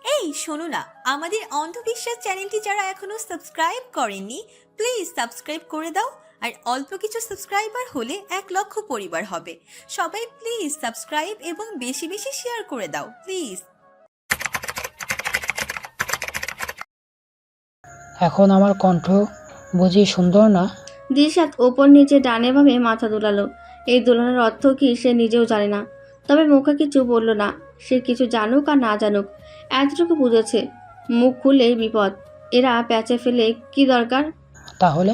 এই শোনো না, আমাদের অন্ধবিশ্বাস চ্যানেলটি যারা এখনো সাবস্ক্রাইব করেননি, প্লিজ সাবস্ক্রাইব করে দাও। আর অল্প কিছু সাবস্ক্রাইবার হলে 1 লক্ষ পরিবার হবে। সবাই প্লিজ সাবস্ক্রাইব এবং বেশি বেশি শেয়ার করে দাও প্লিজ। এখন আমার কণ্ঠ বুঝি সুন্দর না? দিশাত ওপর নিচে ডানে বামে মাথা দোলালো। এই দোলানোর অর্থ কি সে নিজেও জানে না, তবে মুখে কিছু বলল না। সে কিছু জানুক আর না জানুক, এতটুকু বুঝেছে মুখ খুললেই বিপদ। এরা প্যাঁচে ফেলে কি দরকার? তাহলে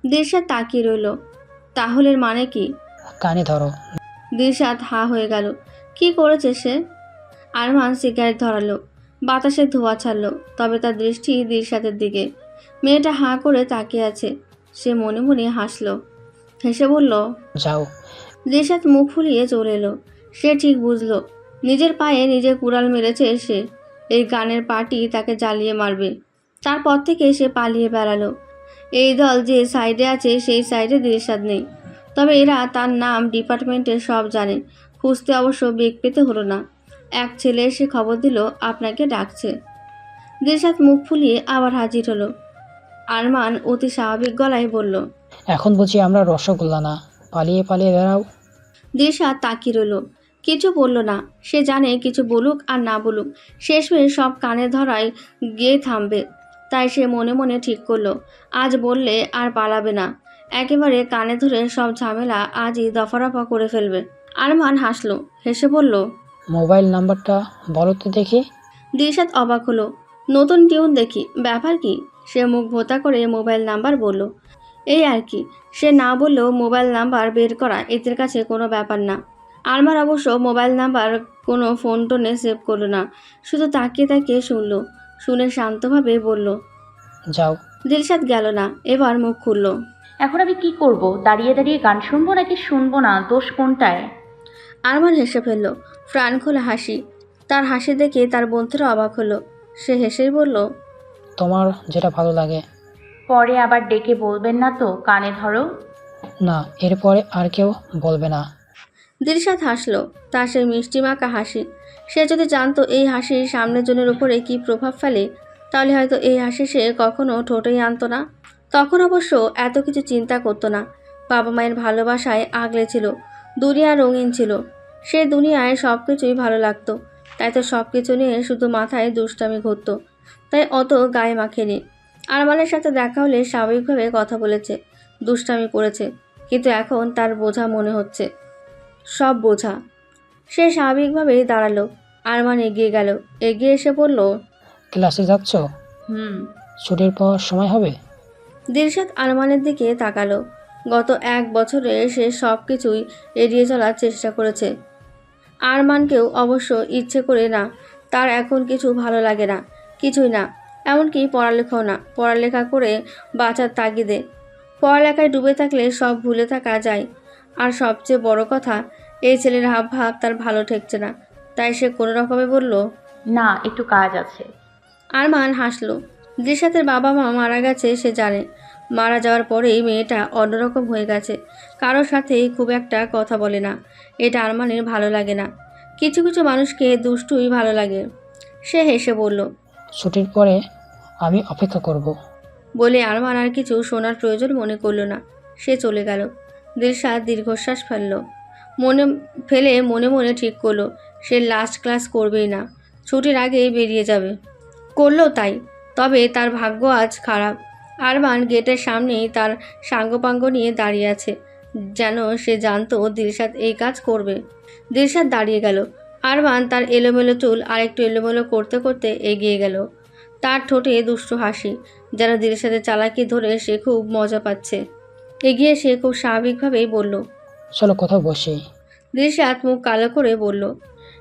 দিশাত তাকিয়ে রইল। তাহলের মানে কি? কানে ধরো। দিশাত হা হয়ে গেল। কি করেছে সে? আরমান সিগারেট ধরালো, বাতাসে ধোঁয়া ছাড়লো, তবে তার দৃষ্টি দিশাতের দিকে। মেয়েটা হাঁ করে তাকিয়ে আছে। সে মনে মনে হাসলো, হেসে বলল, যাও। দিশাত মুখ ফুলিয়ে চলে এলো। সে ঠিক বুঝলো নিজের পায়ে নিজে কুড়াল মেরেছে সে। এই গানের পার্টি তাকে জ্বালিয়ে মারবে। তারপর থেকে সে পালিয়ে বেড়ালো। এই দল যে সাইডে আছে সেই সাইডে দিশাত নেই। তবে এরা তার নাম ডিপার্টমেন্টের সব জানে। খুঁজতে অবশ্য বেগ পেতে হলো না। এক ছেলে এসে খবর দিল আপনাকে ডাকছে। দিশাত মুখ ফুলিয়ে আবার হাজির হলো। আরমান অতি স্বাভাবিক গলায় বলল, এখন বুঝি আমরা রসগোল্লা না, পালিয়ে পালিয়ে বেড়াও। দিশাত তাকিয়ে রইল, কিছু বলল না। সে জানে কিছু বলুক আর না বলুক শেষমেশ সব কানে ধরায় গিয়ে থামবে। তাই সে মনে মনে ঠিক করলো আজ বললে আর পালাবে না। একেবারে কানে ধরে সব ঝামেলা আজই দফারফা করে ফেলবে। আরমান হাসলো, হেসে বলল, মোবাইল নাম্বারটা বলো তো দেখি। দিশাত অবাক হলো। নতুন টিউন দেখি, ব্যাপার কি? সে মুখ ভোতা করে মোবাইল নাম্বার বলল। এই আর কি, সে না বললেও মোবাইল নাম্বার বের করা এদের কাছে কোনো ব্যাপার না। আরমান অবশ্য মোবাইল নাম্বার কোনো ফোন টোনে সেভ করলো না, শুধু তাকিয়ে তাকিয়ে শুনলো। শুনে শান্তভাবে বলল, যাও। দিলশাদ গেল না, এবার মুখ খুলল। এখন আমি কি করব? দাঁড়িয়ে দাঁড়িয়ে গান শুনবো নাকি শুনবো না? দোষ কোনটায়? আরমান হেসে ফেলল, প্রাণ খোলা হাসি। তার হাসি দেখে তার বন্ধুরা অবাক হলো। সে হেসেই বলল, তোমার যেটা ভালো লাগে। পরে আবার ডেকে বলবেন না তো কানে ধরো? না, এরপরে আর কেউ বলবে না। দিলশাদ হাসলো, তার সেই মিষ্টি মাখা হাসি। সে যদি জানতো এই হাসি সামনের জনের উপরে কি প্রভাব ফেলে, তাহলে হয়তো এই হাসি সে কখনো ঠোঁটেই আনতো না। তখন অবশ্য এত কিছু চিন্তা করতো না। বাবা মায়ের ভালোবাসায় আগলে ছিল। দুনিয়া রঙিন ছিল। সে দুনিয়ায় সব কিছুই ভালো লাগতো। তাই তো সব কিছু নিয়ে শুধু মাথায় দুষ্টামি ঘুরতো। তাই অত গায়ে মাখেনি। আরমানের সাথে দেখা হলে স্বাভাবিকভাবে কথা বলেছে, দুষ্টামি করেছে, কিন্তু এখন তার বোঝা মনে হচ্ছে, সব বোঝা। সে স্বাভাবিকভাবেই দাঁড়ালো। আরমান এগিয়ে গেল, এগিয়ে এসে বলল, ক্লাসে যাচ্ছ? হুম। ছুটির পর সময় হবে? দিলশাদ আরমানের দিকে তাকালো। গত 1 বছরে সে সব কিছুই এড়িয়ে চলার চেষ্টা করেছে। আরমানকেও অবশ্য ইচ্ছে করে না। তার এখন কিছু ভালো লাগে না, কিছুই না। এমনকি পড়ালেখাও না। পড়ালেখা করে বাঁচার তাগিদে। পড়ালেখায় ডুবে থাকলে সব ভুলে থাকা যায়। আর সবচেয়ে বড় কথা, এই ছেলের হাবভাব তার ভালো ঠেকছে না। তাই সে কোনো রকমে বলল, না, একটু কাজ আছে। আরমান হাসলো। দিশাতের বাবা মা মারা গেছে সে জানে। মারা যাওয়ার পরেই মেয়েটা অন্যরকম হয়ে গেছে। কারোর সাথেই খুব একটা কথা বলে না। এটা আরমানের ভালো লাগে না। কিছু কিছু মানুষকে দুষ্টুই ভালো লাগে। সে হেসে বলল, ছুটির পরে আমি অপেক্ষা করব। বলে আরমান আর কিছু শোনার প্রয়োজন মনে করলো না। সে চলে গেল। দিলশাদ দীর্ঘশ্বাস মনে মনে ঠিক করলো সে লাস্ট ক্লাস করবেই না। ছুটির আগেই বেরিয়ে যাবে। করলো তাই। তবে তার ভাগ্য আজ খারাপ। আরমান গেটের সামনেই তার সাঙ্গপাঙ্গ নিয়ে দাঁড়িয়ে আছে, যেন সে জানতো দিলশাদ এই কাজ করবে। দিলশাদ দাঁড়িয়ে গেল। আরমান তার এলোমেলো চুল আরেকটু এলোমেলো করতে করতে এগিয়ে গেল। তার ঠোঁটে দুষ্টু হাসি, যেন দিলশাদের চালাকি ধরে সে খুব মজা পাচ্ছে। এগিয়ে সে খুব স্বাভাবিকভাবেই বলল, চলো কোথাও বসি। দিলশাদ মুখ কালো করে বলল,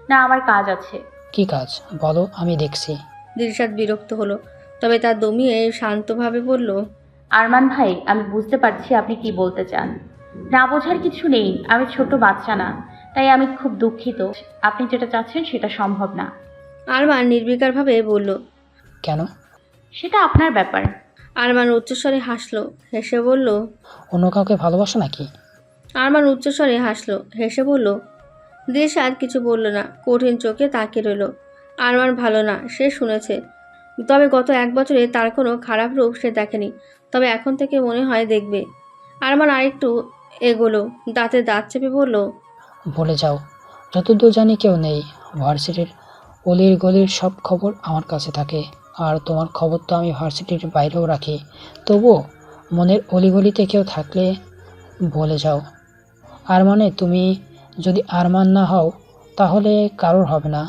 না, আমার কাজ আছে। কি কাজ বলো, আমি দেখছি। দিলশাদ বিরক্ত হলো, তবে তার দমিয়ে শান্তভাবে বলল, আরমান ভাই, আমি বুঝতে পারছি আপনি কি বলতে চান। না বোঝার কিছু নেই, আমি ছোট বাচ্চা না। তাই আমি খুব দুঃখিত। আপনি যেটা চাচ্ছেন সেটা সম্ভব না। আরমান নির্বিকারভাবে বলল, কেন? সেটা আপনার ব্যাপার। আরমান উচ্চস্বরে হাসলো, হেসে বলল, অন্য কাউকে ভালোবাসো নাকি? আরমান উচ্চস্বরে হাসলো, হেসে বলল। দিলশাদ কিছু বলল না, কঠিন চোখে তাকিয়ে রইল। আরমান ভালো না সে শুনেছে, তবে গত 1 বছরে তার কোনো খারাপ রূপ সে দেখেনি, তবে এখন থেকে মনে হয় দেখবে। আরমান আরেকটু এগোলো, দাঁতে দাঁত চেপে বলল, বলে যাও, যতদূর জানি কেউ নেই। ভার্সিটির অলির গলির সব খবর আমার কাছে থাকে, আর তোমার খবর তো আমি ভার্সিটির বাইরেও রাখি। তবুও মনের অলিগলিতে কেউ থাকলে বলে যাও। আর মানে তুমি যদি আরমান না হও তাহলে কারোর হবে না।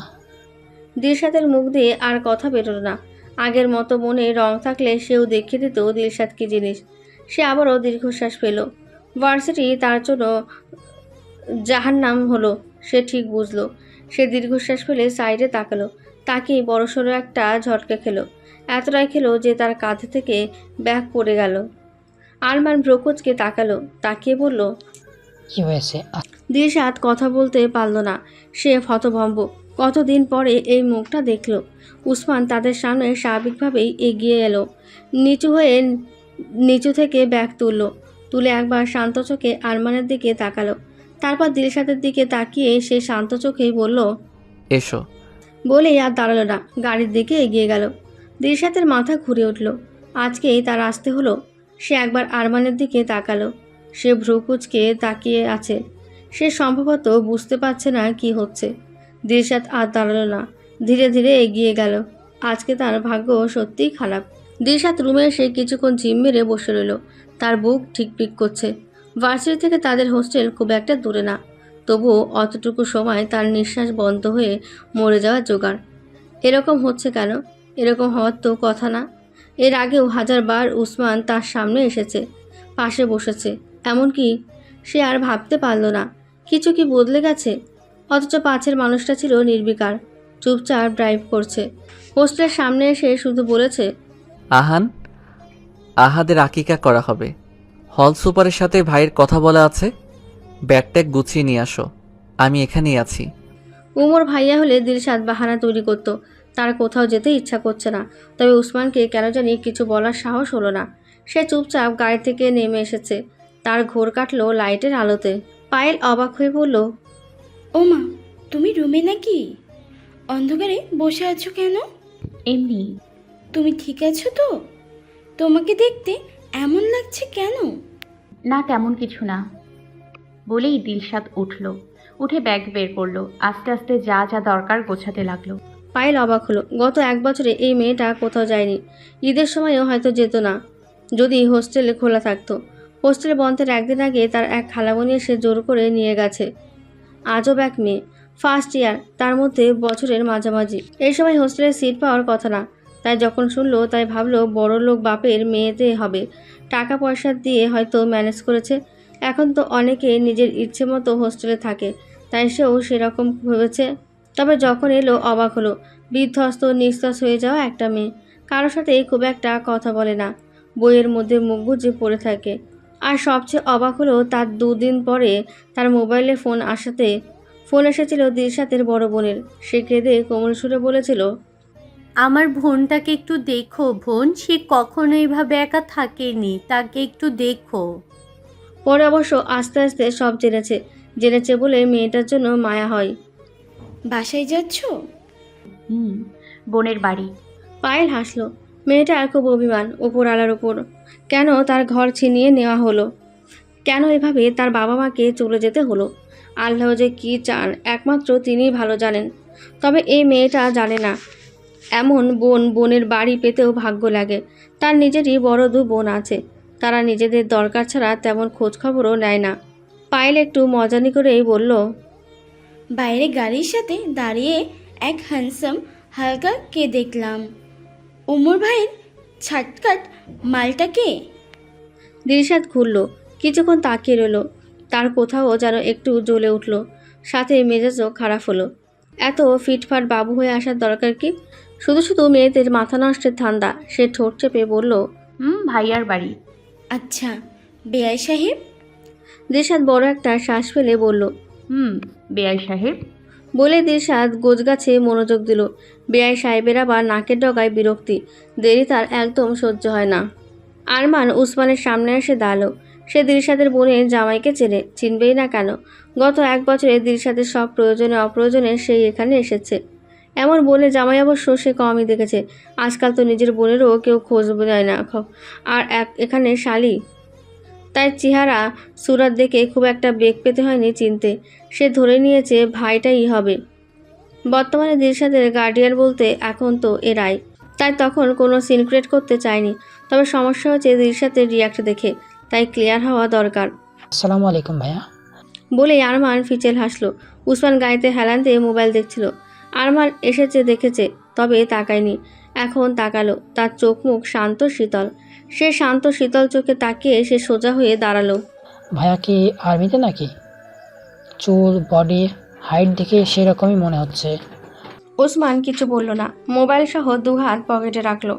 দিলশাদের মুখ দিয়ে আর কথা বেরোলো না। আগের মতো মনে রং থাকলে সেও দেখিয়ে দিত দিলশাদ কি জিনিস। সে আবারও দীর্ঘশ্বাস পেল। ভার্সিটি তার জন্য জাহান্নাম হলো সে ঠিক বুঝলো। সে দীর্ঘশ্বাস ফেলে সাইডে তাকালো, তাকেই বড়সড় একটা ঝটকা খেলো। এতটাই খেলো যে তার কাঁধে থেকে ব্যাগ পড়ে গেল। আরমান ব্রোকোজকে তাকালো, তাকিয়ে বলল, কি হয়েছে? দিলশাদ কথা বলতে পারল না। সে হতভম্ব। কতদিন পরে এই মুখটা দেখল। উসমান তাদের সামনে স্বাভাবিকভাবেই এগিয়ে এলো। নিচু থেকে ব্যাগ তুলে একবার শান্ত চোখে আরমানের দিকে তাকালো। তারপর দিলশাদের দিকে তাকিয়ে সে শান্ত চোখেই বলল, এসো। বলেই আর দাঁড়ালো না, গাড়ির দিকে এগিয়ে গেল। দিলশাদের মাথা ঘুরে উঠল। আজকেই তার আসতে হলো। সে একবার আরমানের দিকে তাকালো। সে ভ্রুকুচকে তাকিয়ে আছে। সে সম্ভবত বুঝতে পারছে না কি হচ্ছে। দিলশাদ আর দাঁড়ালো না, ধীরে ধীরে এগিয়ে গেল। আজকে তার ভাগ্য সত্যিই খারাপ। দিলশাদ রুমে এসে কিছুক্ষণ জিম মেরে বসে রইল। তার বুক ঠিকপিক করছে। ভার্সিটি থেকে তাদের হোস্টেল খুব একটা দূরে না, তবুও অতটুকু সময় তার নিঃশ্বাস বন্ধ হয়ে মরে যাওয়ার জোগাড়। এরকম হচ্ছে কেন? এরকম হওয়ার তো কথা না। এর আগেও 1000 বার উসমান তার সামনে এসেছে, পাশে বসেছে। এমনকি সে আর ভাবতে পারল না কিছু কি বদলে গেছে। অথচ পাশের মানুষটা ছিল নির্বিকার, চুপচাপ ড্রাইভ করছে। হোস্টেলের সামনে এসে শুধু বলেছে, আহাদের আকিকা করা হবে। হল সুপারের সাথে ভাইয়ের কথা বলা আছে। ব্যাগট্যাগ গুছিয়ে নিয়ে আসো, আমি এখানেই আছি। উমর ভাইয়া হলে দিলশাদ বাহানা তৈরি করত। তার কোথাও যেতে ইচ্ছা করছে না, তবে উসমানকে কেন জানি কিছু বলার সাহস হলো না। সে চুপচাপ গাড়ি থেকে নেমে এসেছে। তার ঘোর কাটলো লাইটের আলোতে। পায়েল অবাক হয়ে বলল, ও মা, তুমি রুমে নাকি? অন্ধকারে বসে আছো কেন? এমনি। তুমি ঠিক আছো তো? তোমাকে দেখতে এমন লাগছে কেন? না, তেমন কিছু না বলেই দিলশাদ উঠল। উঠে ব্যাগ বের করলো। আস্তে আস্তে যা যা দরকার গোছাতে লাগলো। পায়েল অবাক হলো। গত 1 বছরে এই মেয়েটা কোথাও যায়নি। ঈদের সময়ও হয়তো যেত না যদি হোস্টেলে খোলা থাকতো। হোস্টেল বন্ধের একদিন আগে তার এক খালামণি এসে জোর করে নিয়ে গেছে। আজব এক মেয়ে, ফার্স্ট ইয়ার, তার মধ্যে বছরের মাঝামাঝি। এই সময় হোস্টেলে সিট পাওয়ার কথা না। তাই যখন শুনলো তাই ভাবলো বড় লোক বাপের মেয়েতে হবে। টাকা পয়সা দিয়ে হয়তো ম্যানেজ করেছে। এখন তো অনেকে নিজের ইচ্ছে মতো হোস্টেলে থাকে, তাই সেও সেরকম ভেবেছে। তবে যখন এলো অবাক হলো। বিধ্বস্ত নিঃশ্বাস হয়ে যাওয়া একটা মেয়ে, কারোর সাথে খুব একটা কথা বলে না, বইয়ের মধ্যে মুখ গুজে পড়ে থাকে। আর সবচেয়ে অবাক হলো তার 2 দিন পরে তার মোবাইলে ফোন এসেছিল দিলশাদের বড় বোনের। সে কেঁদে কোমল সুরে বলেছিল, আমার বোনটাকে একটু দেখো বোন, সে কখনো এইভাবে একা থাকেনি, তাকে একটু দেখো। পরে অবশ্য আস্তে আস্তে সব জেনেছে বলে মেয়েটার জন্য মায়া হয়। বাসায় যাচ্ছ? বোনের বাড়ি। পায়েল হাসলো। মেয়েটা খুব অভিমান উপরওয়ালার উপর। কেন তার ঘর ছিনিয়ে নেওয়া হলো? কেন এভাবে তার বাবা মাকে চলে যেতে হলো? আল্লাহ যে কী চান একমাত্র তিনিই ভালো জানেন। তবে এই মেয়েটা জানে না এমন বোনের বাড়ি পেতেও ভাগ্য লাগে। তার নিজেরই বড় 2 বোন আছে, তারা নিজেদের দরকার ছাড়া তেমন খোঁজখবরও নেয় না। পায়েল একটু মজানি করেই বলল, বাইরে গাড়ির সাথে দাঁড়িয়ে এক হ্যান্ডসাম হালকা কে দেখলাম। উমর ভাইয়ের ছাটকাট মালটা কে? দিলশাদ ঘুরল, কিছুক্ষণ তাকিয়ে রইল। তার কোথাও যেন একটু জ্বলে উঠল, সাথে মেজাজও খারাপ হলো। এত ফিটফাট বাবু হয়ে আসার দরকার কি? শুধু মেয়েদের মাথা নষ্টের ধান্দা। সে ঠোঁট চেপে বলল, ভাইয়ার বাড়ি। আচ্ছা, বেয়াই সাহেব? দিলশাদ বড় একটা শ্বাস ফেলে বলল, বেয়াই সাহেব। বলে দিলশাদ গোছগাছে মনোযোগ দিল। বেয়াই সাহেবের আবার নাকের ডগায় বিরক্তি, দেরি তার একদম সহ্য হয় না। আরমান উসমানের সামনে এসে দাঁড়ালো। সে দিলশাদের বোনের জামাইকে চিনবেই না কেন? গত 1 বছরে দিলশাদের সব প্রয়োজনে অপ্রয়োজনে সেই এখানে এসেছে। এমন বলে জামাই অবশ্য সে কমই দেখেছে। আজকাল তো নিজের বোনেরও কেউ খোঁজ দেয় না। আর এখানে শালি, তাই চেহারা সুরাত দেখে খুব একটা বেগ পেতে হয়নি চিনতে। সে ধরে নিয়েছে ভাইটাই হবে। বর্তমানে দিলশাদের গার্ডিয়ান বলতে এখন তো এরাই, তাই তখন কোনো সিন ক্রিয়েট করতে চায়নি। তবে সমস্যা হচ্ছে দিলশাদের রিয়াক্ট দেখে, তাই ক্লিয়ার হওয়া দরকার। আসসালামু আলাইকুম ভাইয়া। বলেই আরমান ফিচেল হাসলো। উসমান গাড়িতে হেলান দিয়ে মোবাইল দেখছিল। আরমান এসেছে দেখেছে, তবে তাকায়নি। এখন তাকালো। তার চোখ মুখ শান্ত শীতল। সে শান্ত শীতল চোখে তাকিয়ে সে সোজা হয়ে দাঁড়ালো। ভাইয়া কি আর্মিতে নাকি? চুল, বডি, হাইট দেখে সেরকমই মনে হচ্ছে। ওসমান কিছু বলল না, মোবাইল সহ 2 হাত পকেটে রাখলো।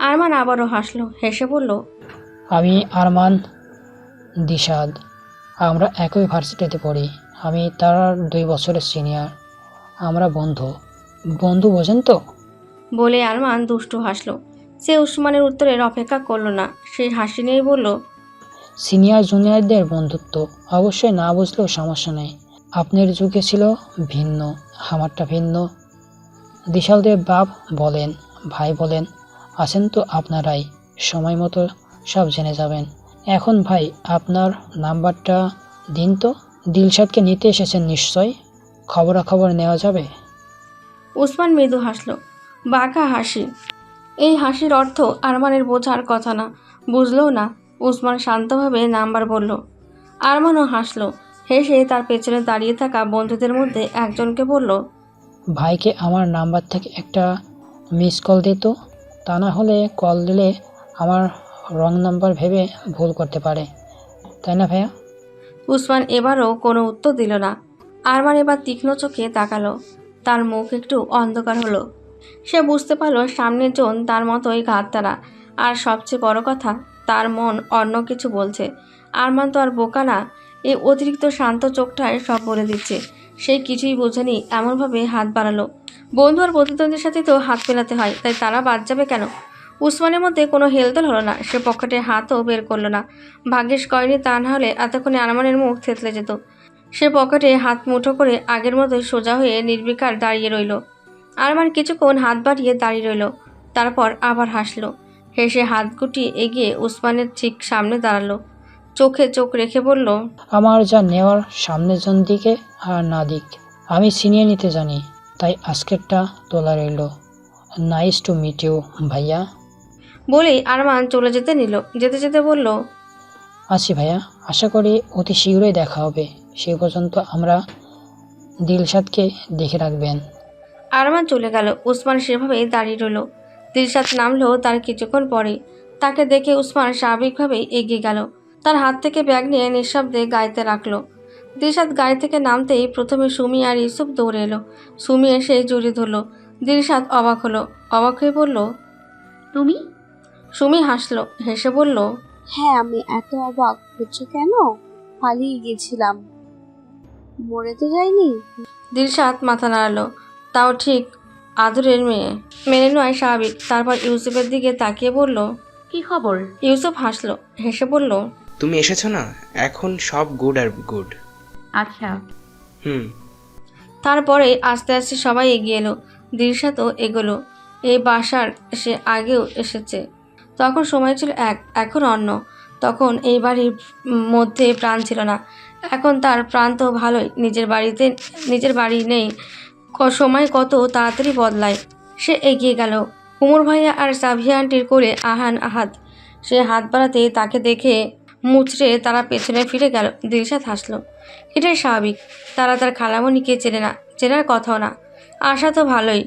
আরমান আবারও হাসলো, হেসে বলল, আমি আরমান, দিশাদ, আমরা একই ভার্সিটিতে পড়ি। আমি তার 2 বছরের সিনিয়র। আমরা বন্ধু। বন্ধু বোঝেন তো? বলে আরমান দুষ্টু হাসলো। সে উসমানের উত্তরের অপেক্ষা করলো না, সে হাসি নিয়েই বলল, সিনিয়র জুনিয়রদের বন্ধুত্ব অবশ্যই না বুঝলেও সমস্যা নেই। আপনার যুগে ছিল ভিন্ন, আমারটা ভিন্ন। দিশালদের বাপ বলেন, ভাই বলেন, আছেন তো আপনারাই, সময় মতো সব জেনে যাবেন। এখন ভাই আপনার নাম্বারটা দিন তো। দিলশাদকে নিতে এসেছেন নিশ্চয়, খবরাখবর নেওয়া যাবে। উসমান মৃদু হাসলো, বাঁকা হাসি। এই হাসির অর্থ আরমানের বোঝার কথা না, বুঝলও না। উসমান শান্তভাবে নাম্বার বলল। আরমানও হাসলো, হেসে তার পেছনে দাঁড়িয়ে থাকা বন্ধুদের মধ্যে একজনকে বলল, ভাইকে আমার নাম্বার থেকে একটা মিস কল দিত, তা না হলে কল দিলে আমার রং নাম্বার ভেবে ভুল করতে পারে, তাই না ভাইয়া? উসমান এবারও কোনো উত্তর দিল না। আরমান এবার তীক্ষ্ণ চোখে তাকালো। তার মুখ একটু অন্ধকার হলো। সে বুঝতে পারলো সামনের জন তার মতোই ঘাততারা। আর সবচেয়ে বড় কথা, তার মন অন্য কিছু বলছে। আরমান তো আর বোকা না, এই অতিরিক্ত শান্ত চোখটায় সব বলে দিচ্ছে। সে কিছুই বোঝেনি, এমনভাবে হাত বাড়ালো। বন্ধু আর প্রতিদ্বন্দ্বীর সাথে তো হাত মেলাতে হয়, তাই তারা বাদ যাবে কেন? উসমানের মধ্যে কোনো হেলদোল হলো না। সে পকেটে হাতও বের করলো না। ভাগ্যিস করেনি, তা না হলে এতক্ষণে আরমানের মুখ থেতলে যেত। সে পকেটে হাত মুঠো করে আগের মতোই সোজা হয়ে নির্বিকার দাঁড়িয়ে রইল। আরমান কিছুক্ষণ হাত বাড়িয়ে দাঁড়িয়ে রইল, তারপর আবার হাসলো। হেসে হাত গুটিয়ে এগিয়ে উসমানের ঠিক সামনে দাঁড়ালো। চোখে চোখ রেখে বলল, আমার যা নেওয়ার সামনের জন দিকে আর না দিক, আমি ছিনিয়ে নিতে জানি, তাই আজকেরটা তোলা রইল। নাইস টু মিট ইউ ভাইয়া। বলেই আরমান চলে যেতে নিল। যেতে যেতে বলল, আছি ভাইয়া, আশা করি অতি শীঘ্রই দেখা হবে। সেই পর্যন্ত আমরা দিলশাদকে দেখে রাখবেন। আরমান চলে গেল। উসমান সেভাবেই দাঁড়িয়ে রইল। দিলশাদ নামলো তার কিছুক্ষণ পরে। তাকে দেখে উসমান স্বাভাবিকভাবেই এগিয়ে গেল। তার হাত থেকে ব্যাগ নিয়ে নিঃশব্দে গাড়িতে রাখলো। দিলশাদ গাড়ি থেকে নামতেই প্রথমে সুমি আর ইউসুফ দৌড়ে এলো। সুমি এসে জড়িয়ে ধরলো। দিলশাদ অবাক হলো। অবাক হয়ে বলল, তুমি? সুমি হাসলো, হেসে বলল, হ্যাঁ, আমি এত অবাক হচ্ছে কেন? পালিয়ে গেছিলাম, মরে তো যাইনি। দিলশাদ মাথা নাড়ালো। তাও ঠিক আদরের মেয়ে, মেনে নয় স্বাভাবিক। তারপর ইউসুফের দিকে তাকিয়ে বলল, কি খবর? ইউসুফ হাসলো, হেসে বলল, তুমি এসেছো না, এখন সব গুড আর গুড। আচ্ছা। হুম। তারপরে আস্তে আস্তে সবাই এগিয়ে এলো। দিলশাদও এগোলো। এই বাসার সে আগেও এসেছে, তখন সময় ছিল এক, এখন অন্য। তখন এই বাড়ির মধ্যে প্রাণ ছিল না, এখন তার প্রাণ তো ভালোই। নিজের বাড়ি নেই, সময় কত তাড়াতাড়ি বদলায়। সে এগিয়ে গেল। উমর ভাইয়া আর সাবিয়া আন্টির করে আহান আহাদ। সে হাত বাড়াতে তাকে দেখে মুচড়ে তারা পেছনে ফিরে গেল। দিলশাদ হাসলো। এটাই স্বাভাবিক, তারা তার খালামণিকে চেনে না, চেনার কথাও না। আশা তো ভালোই,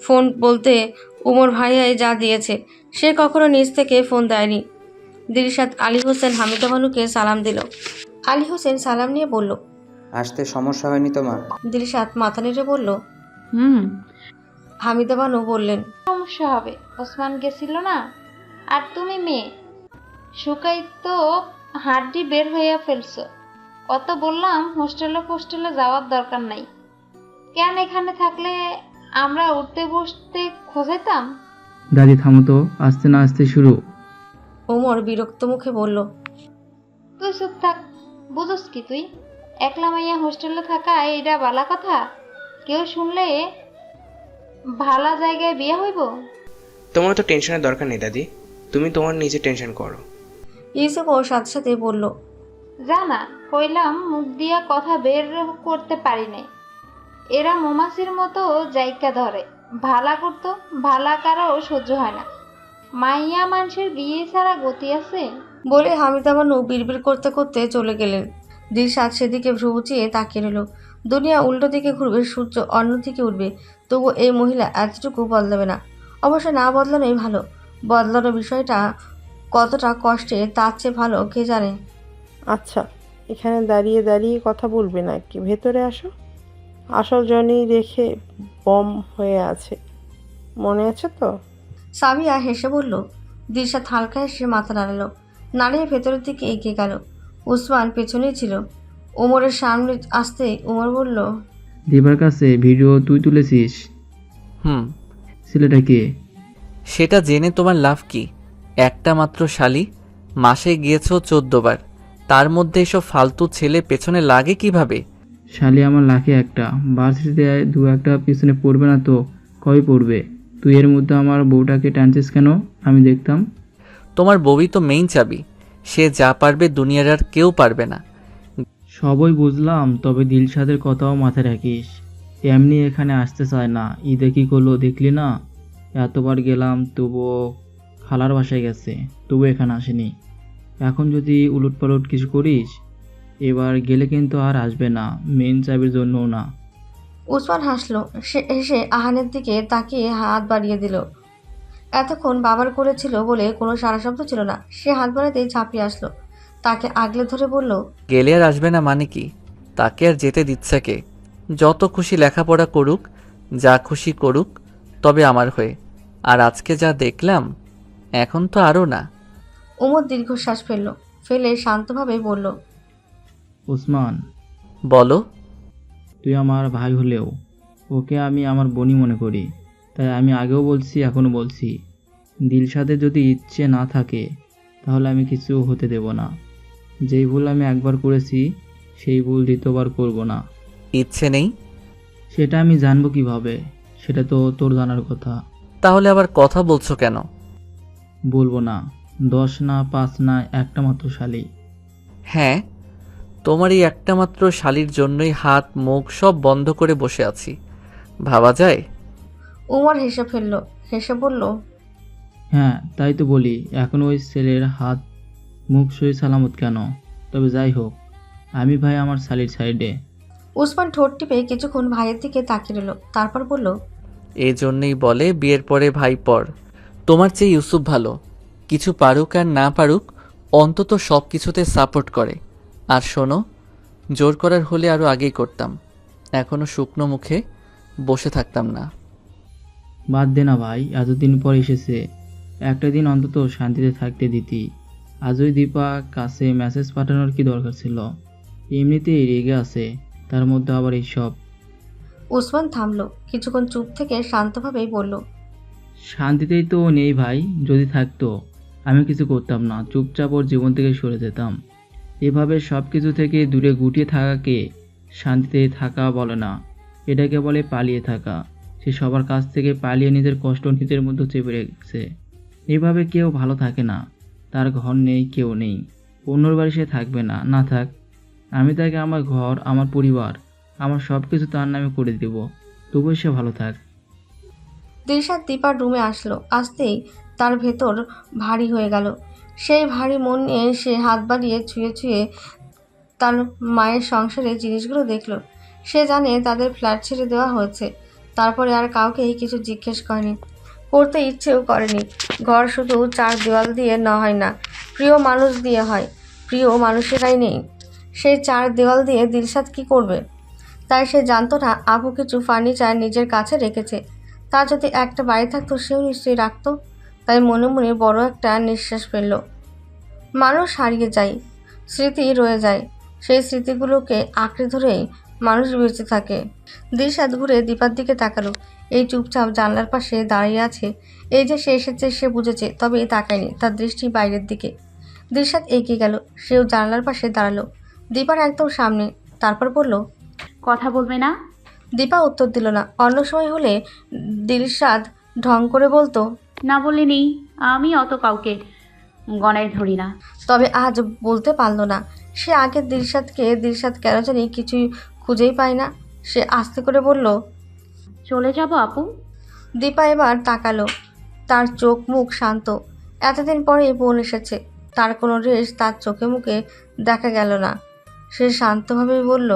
ফোন বলতে উমর ভাইয়াই যা দিয়েছে, সে কখনো নিজ থেকে ফোন দেয়নি। দিলশাদ আলী হোসেন হামিদা বানুকে সালাম দিল। আলী হোসেন সালাম নিয়ে বলল, আসতে সমস্যা হয়নি তোমার? দিলশাদ মাথা নেড়ে বলল, হুম, হামিদা বানু বললেন, সমস্যা হবে, ওসমান গেছিল না, আর তুমি মেয়ে শুকাই তো হাড্ডি বের হইয়া ফেলছো। কত বললাম হোস্টেলে যাওয়ার দরকার নাই, কেন এখানে থাকলে আমরা উঠতে বসতে খোঁজাইতাম। দাদি থামো তো, আস্তে না আস্তে শুরু। ওমর বিরক্ত মুখে বলল, তুই চুপ থাক, বুঝোস কি তুই? একলা মাইয়া হোস্টেলে থাকা এইটা বালা কথা? কেউ শুনলে ভালা জায়গায় বিয়ে হইব? তোমার তো টেনশনের দরকার নেই দাদি, তুমি তোমার নিজে টেনশন করো। ইউসুফও সাথে সাথে বলল, জানা কইলাম মুখ দিয়া কথা বের করতে পারি নাই। এরা মৌমাছির মতো জায়গা ধরে, ভালা করতো ভালা কারো সহ্য হয় না। মাইয়া মানুষের বিয়ে ছাড়া গতি আছে? বলে হামিদা বানু বিড়বিড় করতে করতে চলে গেলেন। দিলশাদ সেদিকে ভ্রু উঁচিয়ে তাকিয়ে রইল। দুনিয়া উল্টো দিকে ঘুরবে, সূর্য অন্য দিকে উঠবে, তবু এই মহিলা এতটুকু বদলাবে না। অবশ্য না বদলানোই ভালো। বদলানোর বিষয়টা কতটা কষ্টে তার চেয়ে ভালো কে জানে। আচ্ছা, এখানে দাঁড়িয়ে দাঁড়িয়ে কথা বলবে নাকি? ভেতরে আসো। আসল জনি রেখে বম হয়ে আছে, মনে আছে তো? সামিয়া হেসে বলল। দিলশাদ হালকা হেসে মাথা নাড়ালো, নাড়িয়ে ভেতরের দিকে এগিয়ে গেল। উসমান পেছনেই ছিল। ওমরের সামনে আসতে ওমর বলল, দিবার কাছে ভিডিও তুই তুলেছিস? হুম। ছেলেটা কে? সেটা জেনে তোমার লাভ কি? একটা মাত্র শালি, মাসে গিয়েছো 14 বার, তার মধ্যে এসব ফালতু ছেলে পেছনে লাগে কিভাবে? শালি আমার লাখে একটা, ভার্সিটিতে দু একটা পিছনে পড়বে না তো কবে পড়বে? তুই এর মধ্যে আমার বউটাকে টানছিস কেন? আমি দেখতাম। তোমার বউই তো মেইন চাবি, সে যা পারবে দুনিয়ার আর কেউ পারবে না। সবই বুঝলাম, তবে দিলশাদের কথাও মাথায় রাখিস। এমনি এখানে আসতে চায় না। ঈদে কি করলো দেখলি না? এতবার গেলাম তবুও খালার বাসায় গেছে, তবু এখানে আসেনি। এখন যদি উলটপালট কিছু করিস, এবার গেলে কিন্তু আর আসবে না, মেন চাবির জন্যও না। উসমান হাসলো। সে এসে আহানের দিকে তাকিয়ে হাত বাড়িয়ে দিল। এতক্ষণ বাবার করেছিল বলে কোনো সারা শব্দ ছিল না। সে হাত বাড়াতেই ঝাঁপিয়ে আসলো, তাকে আগলে ধরে বলল, গেলে আর আসবে না মানে কি? তাকে আর যেতে দিচ্ছে কে? যত খুশি লেখাপড়া করুক, যা খুশি করুক, তবে আমার হয়ে। আর আজকে যা দেখলাম, এখন তো আরও না। ওমর দীর্ঘশ্বাস ফেলে শান্তভাবে বলল, ওসমান, বলো। তুই আমার ভাই হলেও ওকে আমি আমার বোনই মনে করি। তাই আমি আগেও বলছি, এখনও বলছি, দিলশাদের যদি ইচ্ছে না থাকে তাহলে আমি কিছু হতে দেব না। যেই ভুল আমি একবার করেছি সেই ভুল দ্বিতীয়বার করব না। ইচ্ছে নেই? সেটা আমি জানবো কিভাবে? সেটা তো তোর জানার কথা। তাহলে আবার কথা বলছো কেন? বলবো না। 10 না 5 না, একটা মাত্র শালি। হ্যাঁ, তোমার এই একটা মাত্র শালির জন্যই হাত মুখ সব বন্ধ করে বসে আছি। ভাবা যায়? ওমর হেসে বলল, হ্যাঁ, তাই তো বলি, এখন ওই ছেলের হাত মুখ সই সালামত কেন? তবে যাই হোক, আমি ভাই আমার শালির সাইডে। উসমান ঠোঁট টিপে কিছুক্ষণ ভাইয়ের দিকে তাকিয়ে রইল, তারপর বলল, এই জন্যই বলে বিয়ের পরে ভাই পর। তোমার চেয়ে ইউসুফ ভালো, কিছু পারুক আর না পারুক অন্তত সব কিছুতে সাপোর্ট করে। আর শোনো, জোর করার হলে আরও আগেই করতাম, এখনও শুকনো মুখে বসে থাকতাম না। বাদ দে না ভাই, এতদিন পর এসেছে, একটা দিন অন্তত শান্তিতে থাকতে দিতি। আজই দীপা কাছে মেসেজ পাঠানোর কি দরকার ছিল? এমনিতেই রেগে আছে, তার মধ্যে আবার এইসব। উসমান থামলো, কিছুক্ষণ চুপ থেকে শান্তভাবেই বলল, শান্তিতেই তো নেই ভাই, যদি থাকতো আমি কিছু করতাম না, চুপচাপ ওর জীবন থেকে সরে যেতাম। এভাবে সব কিছু থেকে দূরে গুটিয়ে থাকাকে শান্তিতে থাকা বলে না, এটাকে বলে পালিয়ে থাকা। সে সবার কাছ থেকে পালিয়ে নিজের কষ্ট নিজের মধ্যে চেপে রেখেছে। এভাবে কেউ ভালো থাকে না। তার ঘর নেই, কেউ নেই, অন্যর বাড়ি সে থাকবে না, না থাক। আমি তাকে আমার ঘর, আমার পরিবার, আমার সব কিছু তার নামে করে দেব, তবুও সে ভালো থাক। দিলশাদ দীপার রুমে আসলো, আসতেই তার ভেতর ভারী হয়ে গেল। সেই ভারী মন নিয়ে সে হাত বাড়িয়ে ছুঁয়ে ছুঁয়ে তার মায়ের সংসারের জিনিসগুলো দেখল। সে জানে তাদের ফ্ল্যাট ছেড়ে দেওয়া হয়েছে, তারপরে আর কাউকেই কিছু জিজ্ঞেস করেনি, করতে ইচ্ছেও করেনি। ঘর শুধু 4 দেওয়াল দিয়ে হয় না, প্রিয় মানুষ দিয়ে হয়। প্রিয় মানুষেরাই নেই, সেই 4 দেওয়াল দিয়ে দিলশাদ কি করবে? তাই সে জানতো না আপু কিছু ফার্নিচার নিজের কাছে রেখেছে। তার যদি একটা বাড়ি থাকতো সেও নিশ্চয়ই রাখতো। তাই মনে মনে বড় একটা নিঃশ্বাস ফেলল। মানুষ হারিয়ে যায়, স্মৃতি রয়ে যায়, সেই স্মৃতিগুলোকে আঁকড়ে ধরেই মানুষ বেঁচে থাকে। দিলশাদ ঘুরে দীপার দিকে তাকালো। এই চুপচাপ জানলার পাশে দাঁড়িয়ে আছে। এই যে সে এসেছে সে বুঝেছে, তবে তাকায়নি, তার দৃষ্টি বাইরের দিকে। দিলশাদ এগিয়ে গেল, সেও জানলার পাশে দাঁড়ালো, দীপার একদম সামনে। তারপর বলল, কথা বলবে না? দীপা উত্তর দিল না। অন্য সময় হলে দিলশাদ ঢং করে বলতো, না বলে নেই, আমি অত কাউকে গণায় ধরি না। তবে আজ বলতে পারল না। সে আগে দিলশাদ কেন জানি কিছুই খুঁজেই পায় না। সে আস্তে করে বলল, চলে যাব আপু। দীপা এবার তাকালো। তার চোখ মুখ শান্ত। এতদিন পরে বোন এসেছে, তার কোনো রেশ তার চোখে মুখে দেখা গেল না। সে শান্তভাবে বলল,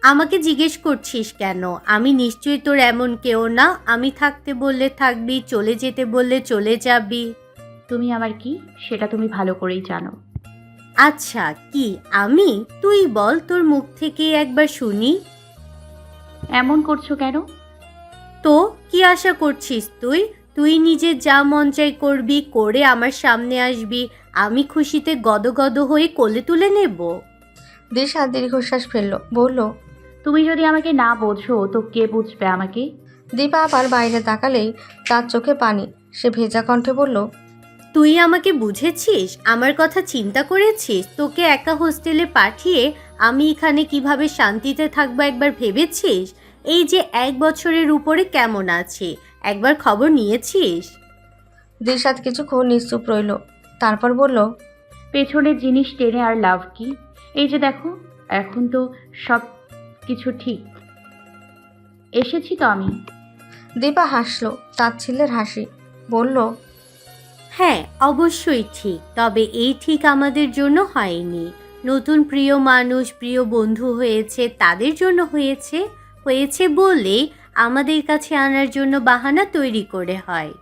আমাকে জিজ্ঞেস করছিস কেন? আমি নিশ্চয়ই তোর এমন কেউ না। আমি থাকতে বললে থাকবি, চলে যেতে বললে চলে যাবি। তুমি আমার কি সেটা তুমি ভালো করেই জানো। আচ্ছা কি আমি? তুই বল, তোর মুখ থেকে একবার শুনি। এমন করছো কেন? তো কি আশা করছিস তুই? তুই নিজে যা মন চাই করবি, করে আমার সামনে আসবি, আমি খুশিতে গদগদ হয়ে কোলে তুলে নেব। দিশা দীর্ঘশ্বাস ফেলল, বলল, তুমি যদি আমাকে না বোঝো তো কে বুঝবে আমাকে? দীপা আবার বাইরে তাকালেই তার চোখে পানি। সে ভেজা কণ্ঠে বলল, তুই আমাকে বুঝেছিস? আমার কথা চিন্তা করেছিস? তোকে একা হোস্টেলে পাঠিয়ে আমি এখানে কিভাবে শান্তিতে থাকবো একবার ভেবেছিস? এই যে 1 বছরের উপরে কেমন আছে একবার খবর নিয়েছিস? দিশাদ কিছুক্ষণ নিশ্চুপ রইল, তারপর বলল, পেছনের জিনিস টেনে আর লাভ কি? এই যে দেখো, এখন তো সব কিছু ঠিক। এসেছি তো আমি। দীপা হাসলো, তার ছেলের হাসি। বলল, হ্যাঁ অবশ্যই ঠিক, তবে এই ঠিক আমাদের জন্য হয়নি। নতুন প্রিয় মানুষ, প্রিয় বন্ধু হয়েছে, তাদের জন্য হয়েছে। হয়েছে বলে আমাদের কাছে আনার জন্য বাহানা তৈরি করে হয়।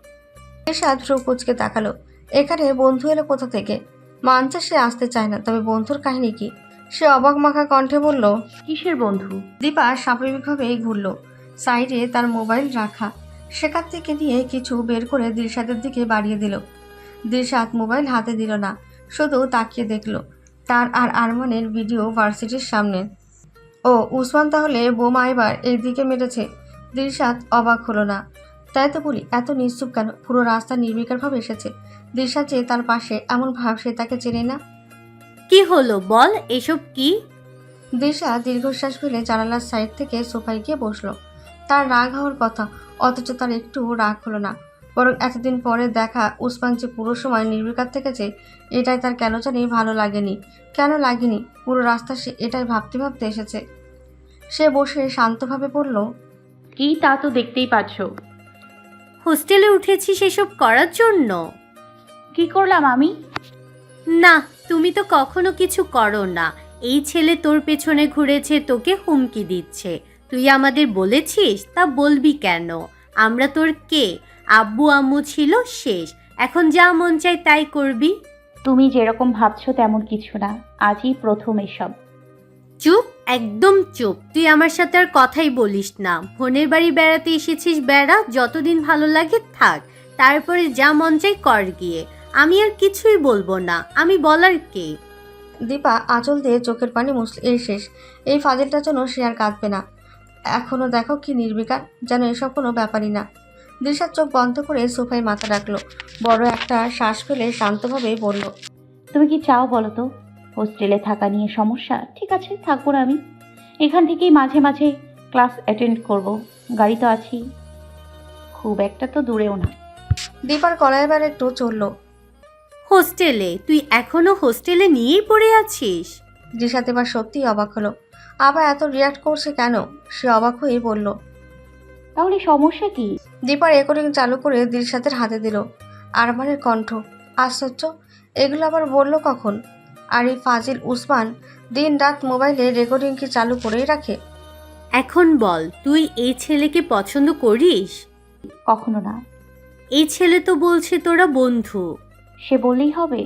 দিশাদ ভ্রু কুঁচকে তাকালো। এখানে বন্ধু এলো কোথা থেকে? মানছে সে আসতে চায় না, তবে বন্ধুর কাহিনী কি? সে অবাক মাখা কণ্ঠে বলল, কিসের বন্ধু? দীপা স্বাভাবিকভাবে ঘুরল। সাইডে তার মোবাইল রাখা, সেখান থেকে নিয়ে কিছু বের করে দিলশাদের দিকে বাড়িয়ে দিল। দিলশাদ মোবাইল হাতে দিল না, শুধু তাকিয়ে দেখলো তার আর আরমানের ভিডিও ভার্সিটির সামনে। ও উসমান, তাহলে বোমা এবার এই দিকে মেরেছে। দিলশাদ অবাক হলো না। তাই তো বলি, এত নিশ্চুপ কেন? পুরো রাস্তা নির্বিকারভাবে এসেছে। দিলশাদ যে তার পাশে, এমন ভাব সে তাকে চেনে না। কি হলো বল, এসব কি? দিশা দীর্ঘশ্বাস ফেলে জানালার সাইড থেকে সোফায় গিয়ে বসলো। তার রাগ হওয়ার কথা, অথচ তার একটু রাগ হলো না। বরং এতদিন পরে দেখা উসমান যে পুরো সময় নির্বিকার থেকেছে, এটাই তার কেন জানি ভালো লাগেনি। কেন লাগেনি? পুরো রাস্তা সে এটাই ভাবতে ভাবতে এসেছে। সে বসে শান্তভাবে বলল, কি তা তো দেখতেই পাচ্ছ। হোস্টেলে উঠেছিস এসব করার জন্য? কি করলাম আমি? না, তুমি তো কখনো কিছু করো না। এই ছেলে তোর পেছনে ঘুরেছে, তোকে হুমকি দিচ্ছে। তুই আমাদের বলেছিস? তা বলবি কেন? আমরা তোর কে? আব্বু আম্মু ছিল, শেষ। এখন যা মন চাই তাই করবি। তুমি যেরকম ভাবছো তেমন কিছু না, আজই প্রথম এসব। চুপ, একদম চুপ। তুই আমার সাথে আর কথাই বলিস না। বোনের বাড়ি বেড়াতে এসেছিস, বেড়া, যতদিন ভালো লাগে থাক, তারপরে যা মন চাই কর গিয়ে। আমি আর কিছুই বলবো না। আমি বলার কে? দীপা আঁচল দিয়ে চোখের পানি মুছল। এই শেষ, এই ফাজিলটার জন্য সে আর কাঁদবে না। এখনো দেখো কি নির্বিকার, যেন এসব কোনো ব্যাপারই না। দিশার চোখ বন্ধ করে সোফায় মাথা রাখলো। বড় একটা শ্বাস ফেলে শান্তভাবে বলল, তুমি কি চাও বলো তো? হোস্টেলে থাকা নিয়ে সমস্যা? ঠিক আছে, থাকবো না আমি। এখান থেকেই মাঝে মাঝে ক্লাস অ্যাটেন্ড করব। গাড়ি তো আছেই, খুব একটা তো দূরেও না। দীপার গলায় এবার একটু চলল। হোস্টেলে? তুই এখনো হোস্টেলে নিয়েই পড়ে আছিস? দিশাতে এবার সত্যিই অবাক হলো। আবার এত রিয়াক্ট করছে কেন? সে অবাক হয়েই বলল, তাহলে সমস্যা কি? দীপা রেকর্ডিং চালু করে দিলশাদের হাতে দিল। আরমানের কণ্ঠ, আশ্চর্য, এগুলো আবার বললো কখন? আর এই ফাজিল উসমান দিন রাত মোবাইলে রেকর্ডিং কি চালু করেই রাখে? এখন বল, তুই এই ছেলেকে পছন্দ করিস? কখনো না। এই ছেলে তো বলছে তোরা বন্ধু। সে বললেই হবে?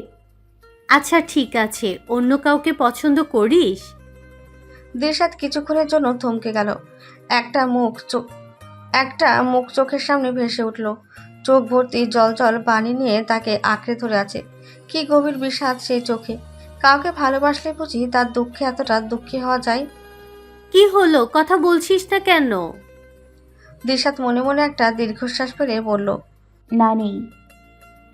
আচ্ছা ঠিক আছে, অন্য কাউকে পছন্দ করিস? দিলশাদ কিছুক্ষণের জন্য থমকে গেল। একটা মুখ চোখের সামনে ভেসে উঠল। চোখ ভর্তি জল জল পানি নিয়ে তাকে আঁকড়ে ধরে আছে। কি গভীর বিষাদ সেই চোখে। কাউকে ভালোবাসলে বুঝি তার দুঃখে এতটা দুঃখী হওয়া যায়? কি হলো, কথা বলছিস না কেন? দিলশাদ মনে মনে একটা দীর্ঘশ্বাস ফেলে বলল, না, নেই।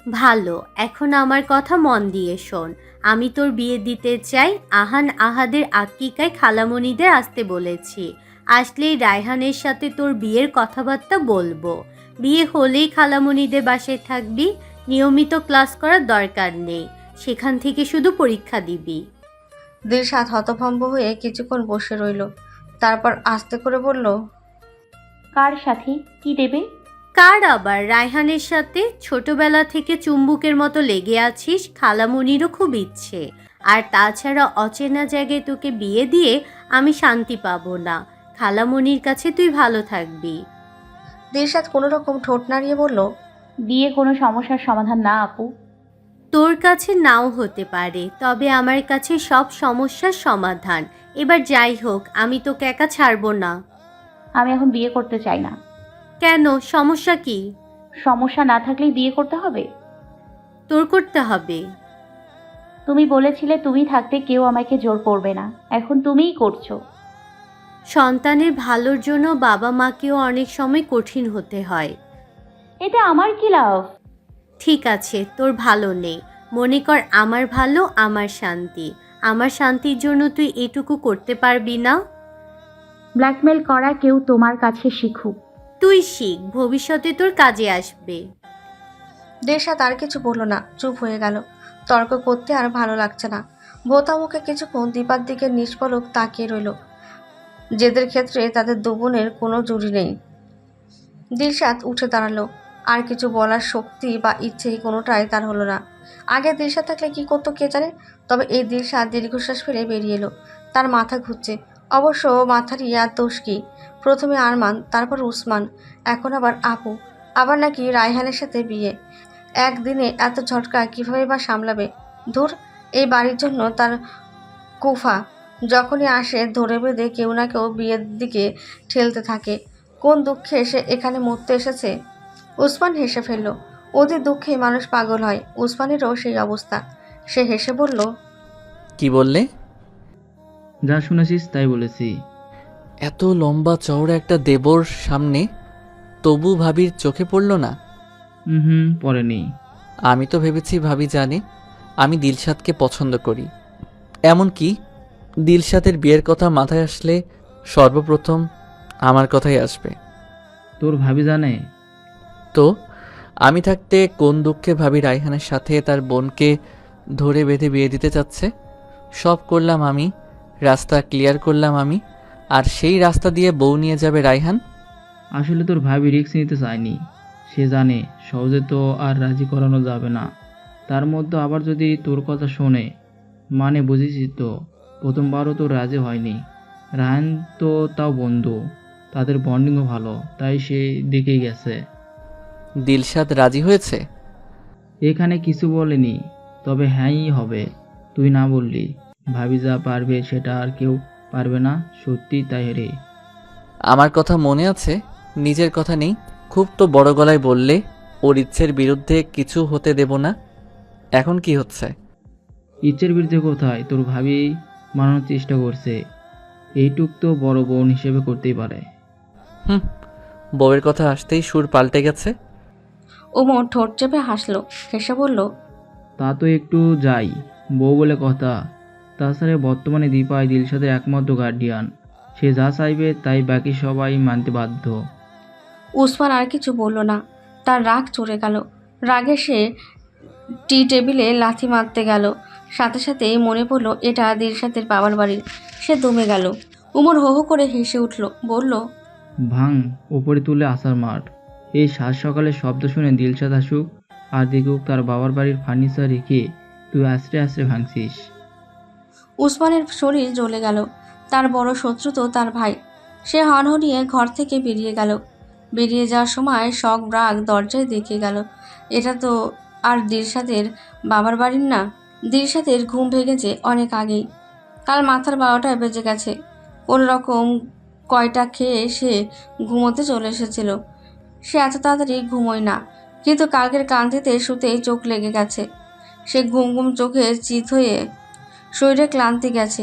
ভালো, এখন আমার কথা মন দিয়ে শোন। আমি তোর বিয়ে দিতে চাই। আহান আহাদের আকিকায় খালামণিদের আসতে বলেছি। আসলেই রায়হানের সাথে তোর বিয়ের কথাবার্তা বলবো। বিয়ে হলেই খালামণিদের বাসায় থাকবি, নিয়মিত ক্লাস করার দরকার নেই, সেখান থেকে শুধু পরীক্ষা দিবি। দিলশাদ হতভম্ব হয়ে কিছুক্ষণ বসে রইল, তারপর আস্তে করে বলল, কার সাথে কি দেবে? কার আবার? রায়হানের সাথে। ছোটবেলা থেকে চুম্বুকের মতো লেগে আছিস, খালামণিরও খুব ইচ্ছে। আর তাছাড়া অচেনা জায়গায় তোকে বিয়ে দিয়ে আমি শান্তি পাবো না। খালামণির কাছে তুই ভালো থাকবি। দিলশাদ কোনো রকম ঠোঁট নাড়িয়ে বলল, বিয়ে কোনো সমস্যার সমাধান না আপু। তোর কাছে নাও হতে পারে, তবে আমার কাছে সব সমস্যার সমাধান। এবার যাই হোক, আমি তোকে একা ছাড়বো না। আমি এখন বিয়ে করতে চাই না। কেন? সমস্যা কি? সমস্যা না থাকলেই বিয়ে করতে হবে? তোর করতে হবে। তুমি বলেছিলে তুমি থাকতে কেউ আমাকে জোর করবে না, এখন তুমিই করছো। সন্তানের ভালোর জন্য বাবা মাকেও অনেক সময় কঠিন হতে হয়। এতে আমার কি লাভ? ঠিক আছে, তোর ভালো নেই, মনে কর আমার ভালো, আমার শান্তি। আমার শান্তির জন্য তুই এটুকু করতে পারবি না? ব্ল্যাকমেল করা কেউ তোমার কাছে শিখুক। তুই শিখ, ভবিষ্যতে তোর কাজে আসবে। দিলশাদ আর কিছু বলল না, চুপ হয়ে গেল। তর্ক করতে আর ভালো লাগছে না। ভোতা মুখে কিছুক্ষণ দীপার দিকে নিষ্পলক তাকিয়ে রইল। জেদের ক্ষেত্রে তাদের দু বোনের কোনো জুড়ি নেই। দিলশাদ উঠে দাঁড়ালো। আর কিছু বলার শক্তি বা ইচ্ছে কোনোটাই তার হলো না। আগে দিলশাদ থাকলে কি করতো কে জানে, তবে এই দিলশাদ দীর্ঘশ্বাস ফেলে বেরিয়ে এলো। তার মাথা ঘুরছে। অবশ্য মাথারই আর দোষ কি? প্রথমে আরমান, তারপর উসমান, এখন আবার আপু, আবার নাকি রায়হানের সাথে বিয়ে। একদিনে এত ঝটকা কিভাবে বা সামলাবে? ধুর, এই বাড়ির জন্য তার কুফা যখনই আসে ধরে বেঁধে কেউ না কেউ বিয়ের দিকে ঠেলতে থাকে। কোন দুঃখে সে এখানে মরতে এসেছে? উসমান হেসে ফেলল। ওদের দুঃখে মানুষ পাগল হয়, উসমানেরও সেই অবস্থা। সে হেসে বলল, কি বললে? যা শুনেছিস তাই বলেছি। এত লম্বা চওড়া একটা দেবর সামনে তবু ভাবির চোখে পড়ল না? পড়েনি। আমি তো ভেবেছি ভাবি জানে আমি দিলশাদকে পছন্দ করি। এমনকি দিলশাদের বিয়ের কথা মাথায় আসলে সর্বপ্রথম আমার কথাই আসবে। তোর ভাবি জানে? তো আমি থাকতে কোন দুঃখে ভাবি রায়হানের সাথে তার বোনকে ধরে বেঁধে বিয়ে দিতে চাচ্ছে? সব করলাম আমি, রাস্তা ক্লিয়ার করলাম আমি, আর সেই রাস্তা দিয়ে বউ নিয়ে যাবে রায়হান। আসলে তোর ভাবি রিস্ক নিতে চায়নি। সে জানে সহজে তো আর রাজি করানো যাবে না। তার মধ্যে আবার যদি তোর কথা শোনে, মানে বুঝেছিস তো, প্রথমবারও তো রাজি হয়নি। রায়হান তো তাও বন্ধু, তাদের বন্ডিংও ভালো, তাই সেই দিকেই গেছে। দিলশাদ রাজি হয়েছে? এখানে কিছু বলেনি, তবে হ্যাঁই হবে। তুই না বললি। ভাবি যা পারবে সেটা আর কেউ পারবে না, সত্যি তাই রে। আমার কথা মনে আছে, নিজের কথা নেই। খুব তো বড় গলায় বললে ওর ইচ্ছের বিরুদ্ধে কিছু হতে দেব না। এখন কি হচ্ছে? ইচ্ছের বিরুদ্ধে কোথায়? তোর ভাবি মানানোর চেষ্টা করছে। এইটুক তো বড় বোন হিসেবে করতেই পারে। বউয়ের কথা আসতেই সুর পাল্টে গেছে। ওমর ঠোঁট চেপে হাসলো, হেসে বলল, তা তো একটু যাই, বউ বলে কথা। তাছাড়া বর্তমানে দীপাই দিলশাদের একমাত্র গার্ডিয়ান। সে যা চাইবে তাই বাকি সবাই মানতে বাধ্য। উসমান আর কিছু বলল না, তার রাগ চড়ে গেল। রাগে সে টি টেবিলে লাথি মারতে গেল। সাথে সাথে মনে পড়ল এটা দিলশাদের বাবার বাড়ি। সে দমে গেল। উমর হো হো করে হেসে উঠল, বলল, ভাঙ, উপরে তুলে আসার মাঠ। এই সাত সকালে শব্দ শুনে দিলশাদ আসুক আর দেখুক তার বাবার বাড়ির ফার্নিচার রেখে তুই আস্তে আস্তে ভাঙছিস। উসমানের শরীর জ্বলে গেল। তার বড় শত্রু তো তার ভাই। সে হনহনিয়ে ঘর থেকে বেরিয়ে গেল। বেরিয়ে যাওয়ার সময় শখ ব্রাগ দরজায় দেখে গেল। এটা তো আর দিলশাদের বাবার বাড়ির না। দিলশাদের ঘুম ভেঙেছে অনেক আগেই। কাল মাথার 12টায় বেজে গেছে। কোন রকম কয়টা খেয়ে সে ঘুমোতে চলে এসেছিল। সে এত তাড়াতাড়ি ঘুমোয় না, কিন্তু কালকের ক্লান্তিতে শুতেই চোখ লেগে গেছে। সে ঘুম ঘুম চোখে চিত হয়ে শরীরে ক্লান্তি গেছে,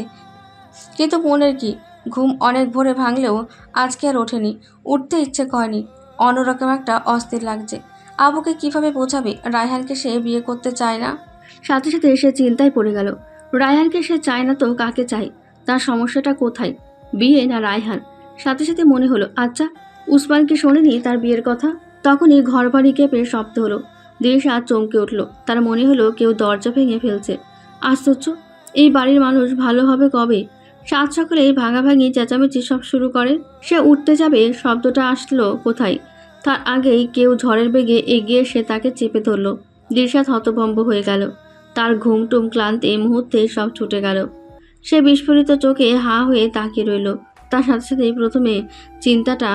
কিন্তু মনের কি? ঘুম অনেক ভোরে ভাঙলেও আজকে আর ওঠেনি, উঠতে ইচ্ছে করেনি। অন্যরকম একটা অস্থির লাগছে। আবুকে কিভাবে বোঝাবে রায়হানকে সে বিয়ে করতে চায় না? সাথে সাথে সে চিন্তায় পড়ে গেল, রায়হানকে সে চায় না তো কাকে চায়? তার সমস্যাটা কোথায়, বিয়ে না রায়হান? সাথে সাথে মনে হলো আচ্ছা উসমান কি শোনেনি তার বিয়ের কথা। তখনই ঘর বাড়ি কেঁপে শব্দ হলো। দিশাদ চমকে উঠল। তার মনে হলো কেউ দরজা ভেঙে ফেলছে। আশ্চর্য, এই বাড়ির মানুষ ভালো হবে কবে? সাত সকালে ভাঙাভাঙি চেঁচামেচি সব শুরু করে। সে উঠতে যাবে, শব্দটা আসলো কোথায়। তার আগেই কেউ ঝড়ের বেগে এগিয়ে এসে তাকে চেপে ধরল। দিশাদ হতভম্ব হয়ে গেল। তার ঘুমটুম ক্লান্তি মুহূর্তে সব ছুটে গেল। সে বিস্ফোরিত চোখে হাঁ হয়ে তাকিয়ে রইল। তার সাথে সাথেই প্রথমে চিন্তাটা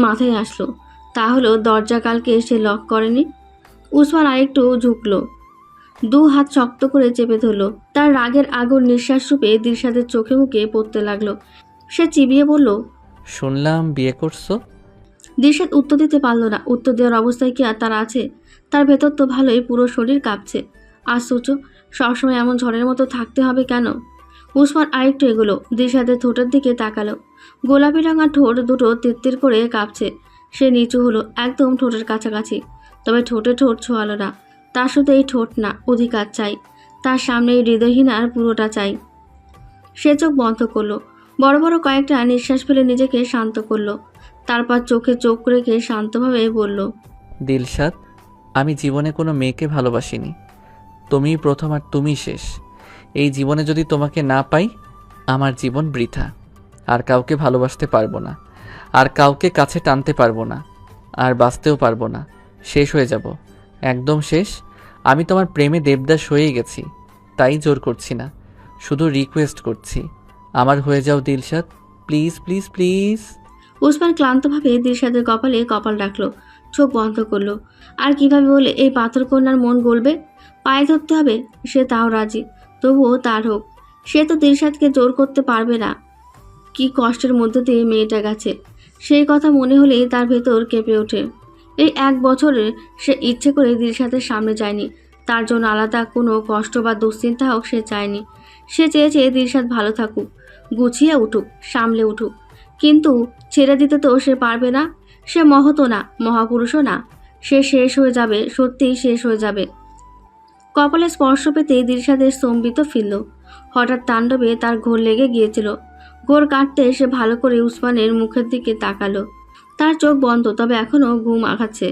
মাথায় আসলো, তা হলো দরজা কালকে সে লক করেনি। উসমান আরেকটু ঝুঁকলো, দু হাত শক্ত করে চেপে ধরল। তার রাগের আগুন নিঃশ্বাস রূপে দিশাদের চোখে মুখে পড়তে লাগলো। সে চিবিয়ে বলল, শুনলাম বিয়ে করছো। দিশাদ উত্তর দিতে পারল না। উত্তর দেওয়ার অবস্থায় কি আর তার আছে? তার ভেতর তো ভালোই, পুরো শরীর কাঁপছে। আশ্চর্য, সবসময় এমন ঝড়ের মতো থাকতে হবে কেন? উসমান আরেকটু এগোলো, দিশাদের ঠোঁটের দিকে তাকালো। গোলাপি রঙা ঠোঁট দুটো তিত্তির করে কাঁপছে। সে নিচু হলো একদম ঠোঁটের কাছাকাছি, তবে ঠোঁটে ঠোঁট ছোঁয়ালো না। তার শুধু এই ঠোঁট না, অধিকার চাই। তার সামনে এই হৃদয়হীনার পুরোটা চাই। সে চোখ বন্ধ করলো, বড় বড় কয়েকটা নিঃশ্বাস ফেলে নিজেকে শান্ত করলো। তারপর চোখে চোখ রেখে শান্তভাবে বলল, দিলশাদ, আমি জীবনে কোনো মেয়েকে ভালোবাসিনি। তুমিই প্রথম আর তুমি শেষ। এই জীবনে যদি তোমাকে না পাই, আমার জীবন বৃথা। আর কাউকে ভালোবাসতে পারবো না, আর কাউকে কাছে টানতে পারবো না, আর বাঁচতেও পারবো না। শেষ হয়ে যাব, একদম শেষ। আমি তোমার প্রেমে দেবদাস হয়ে গেছি, তাই জোর করছি না, শুধু রিকোয়েস্ট করছি, আমার হয়ে যাও Dilshad, please please please. Usman ক্লান্তভাবে দিশাদের কপালে কপাল রাখলো, চোখ বন্ধ করলো। আর কিভাবে বলে এই পাথর কন্যার মন গলবে? পায়ে ধরতে হবে, সে তাও রাজি। তবুও তার হোক, সে তো দিশাদকে জোর করতে পারবে না। কি কষ্টের মধ্যে দিয়ে মেয়েটা গেছে, সেই কথা মনে হলেই তার ভেতর কেঁপে ওঠে। এই 1 বছরে সে ইচ্ছে করে দিশাদের সামনে যায়নি। তার জন্য আলাদা কোনো কষ্ট বা দুশ্চিন্তা হোক সে চায়নি। সে চেয়েছে দিশাদ ভালো থাকুক, গুছিয়ে উঠুক, সামলে উঠুক। কিন্তু ছেড়ে দিতে তো সে পারবে না। সে মহতও না, মহাপুরুষও না। সে শেষ হয়ে যাবে, সত্যিই শেষ হয়ে যাবে। কপালে স্পর্শ পেতেই দিশাদের স্তম্ভিত ফিরল। হঠাৎ তাণ্ডবে তার ঘোর লেগে গিয়েছিল। ঘোর কাটতে সে ভালো করে উসমানের মুখের দিকে তাকালো। তার চোখ বন্ধ, তবে এখনও ঘুম আঘাচ্ছে।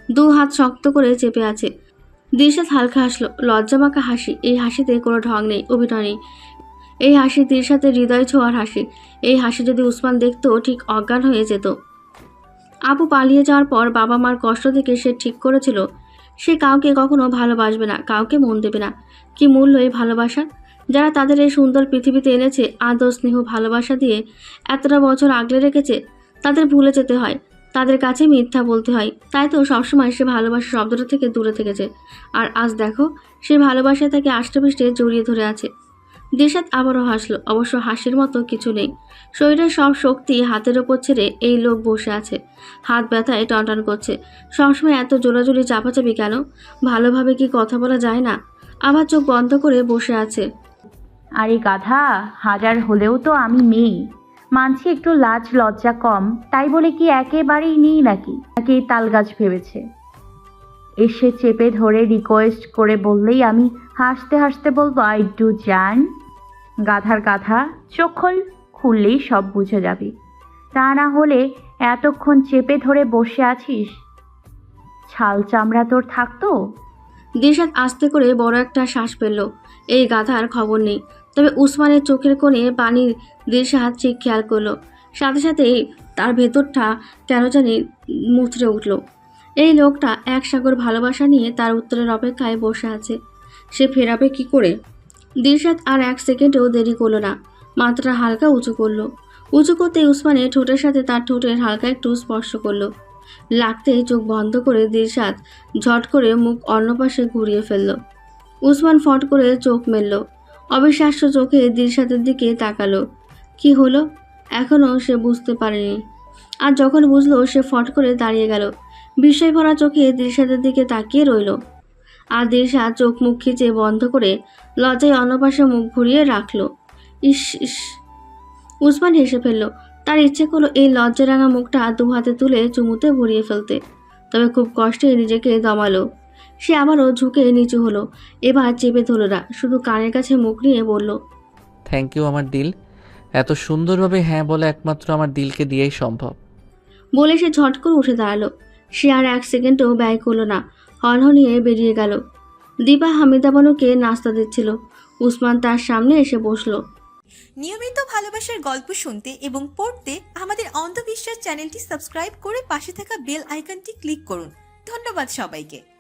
2 হাত শক্ত করে চেপে আছে। দিশাদ হালকা হাসলো, লজ্জামাখা হাসি। এই হাসিতে কোনো ঢং নেই, অভিনয় নেই। এই হাসি দিশাদের হৃদয় ছোঁয়ার হাসি। এই হাসি যদি উসমান দেখতো, ঠিক অজ্ঞান হয়ে যেত। আপু পালিয়ে যাওয়ার পর বাবা মার কষ্ট থেকে সে ঠিক করেছিল সে কাউকে কখনো ভালোবাসবে না, কাউকে মন দেবে না। কি মূল্য এই ভালোবাসার? যারা তাদের এই সুন্দর পৃথিবীতে এনেছে, আদর স্নেহ ভালোবাসা দিয়ে এতটা বছর আগলে রেখেছে, তাদের ভুলে যেতে হয়, তাদের কাছে মিথ্যা বলতে হয়। তাই তো সবসময় সে ভালোবাসা শব্দটা থেকে দূরে থেকেছে। আর আজ দেখো, সে ভালোবাসায় তাকে আষ্টেপৃষ্টে জড়িয়ে ধরে আছে। দিশাদ আবারও হাসলো, অবশ্য হাসির মতো কিছু নেই। শরীরের সব শক্তি হাতের ওপর ছেড়ে এই লোক বসে আছে। হাত ব্যথায় টনটন করছে। সবসময় এত জোরাজুরি চাপাচাপি কেন? ভালোভাবে কি কথা বলা যায় না? আবার চোখ বন্ধ করে বসে আছে। আরে গাধা, হাজার হলেও তো আমি মেয়ে। মানছি একটু লাজ লজ্জা কম, তাই বলে কি একেবারেই নেই নাকি? নাকি তাল গাছ ভেবেছে? এসে চেপে ধরে রিকোয়েস্ট করে বললেই আমি হাসতে হাসতে বলবো আই ডু জান? গাধার গাধা, চোখ খোল, খুললেই সব বুঝে যাবি। তা না হলে এতক্ষণ চেপে ধরে বসে আছিস, ছাল চামড়া তোর থাকতো? দিশাদ আস্তে করে বড় একটা শ্বাস ফেলল। এই গাধার খবর নেই। তবে উসমানের চোখের কোণে পানির দিশাদ ঠিক খেয়াল করলো। সাথে সাথেই তার ভেতরটা কেন জানি মুচড়ে উঠল। এই লোকটা এক সাগর ভালোবাসা নিয়ে তার উত্তরের অপেক্ষায় বসে আছে। সে ফেরাবে কি করে? দিশাদ আর 1 সেকেন্ডও দেরি করলো না। মাথাটা হালকা উঁচু করলো। উঁচু করতে উসমানের ঠোঁটের সাথে তার ঠোঁটের হালকা একটু স্পর্শ করলো। লাগতেই চোখ বন্ধ করে দিশাদ ঝট করে মুখ অন্য পাশে ঘুরিয়ে ফেলল। উসমান ফট করে চোখ মেলল, অবিশ্বাস্য চোখে দিশাদের দিকে তাকালো। কি হলো? এখনও সে বুঝতে পারেনি। আর যখন বুঝলো, সে ফট করে দাঁড়িয়ে গেল। বিস্ময় ভরা চোখে দিশাদের দিকে তাকিয়ে রইল। আর দিশাদ চোখ মুখ খিচে বন্ধ করে লজ্জায় অন্য পাশে মুখ ঘুরিয়ে রাখলো। ইস ইস! উসমান হেসে ফেলল। তার ইচ্ছে করলো এই লজ্জারাঙা মুখটা 2 হাতে তুলে চুমুতে ভরিয়ে ফেলতে, তবে খুব কষ্টে নিজেকে দমালো। সে আবারও ঝুঁকে নিচু হলো। এবার চেপে ধরল না, শুধু কানের কাছে মুখ নিয়ে বলল, থ্যাংক ইউ আমার দিল। এত সুন্দরভাবে হ্যাঁ বলে একমাত্র আমার দিলকে দিয়েই সম্ভব। বলে সে ঝট করে উঠে দাঁড়ালো। সে আর এক সেকেন্ডও ব্যয় করলো না, হনহনিয়ে বেরিয়ে গেল। দীপা হামিদা বানুকে নাস্তা দিচ্ছিল। উসমান তার সামনে এসে বসলো। নিয়মিত ভালোবাসার গল্প শুনতে এবং পড়তে আমাদের অন্ধবিশ্বাস চ্যানেলটি সাবস্ক্রাইব করে পাশে থাকা বেল আইকনটি ক্লিক করুন। ধন্যবাদ সবাইকে।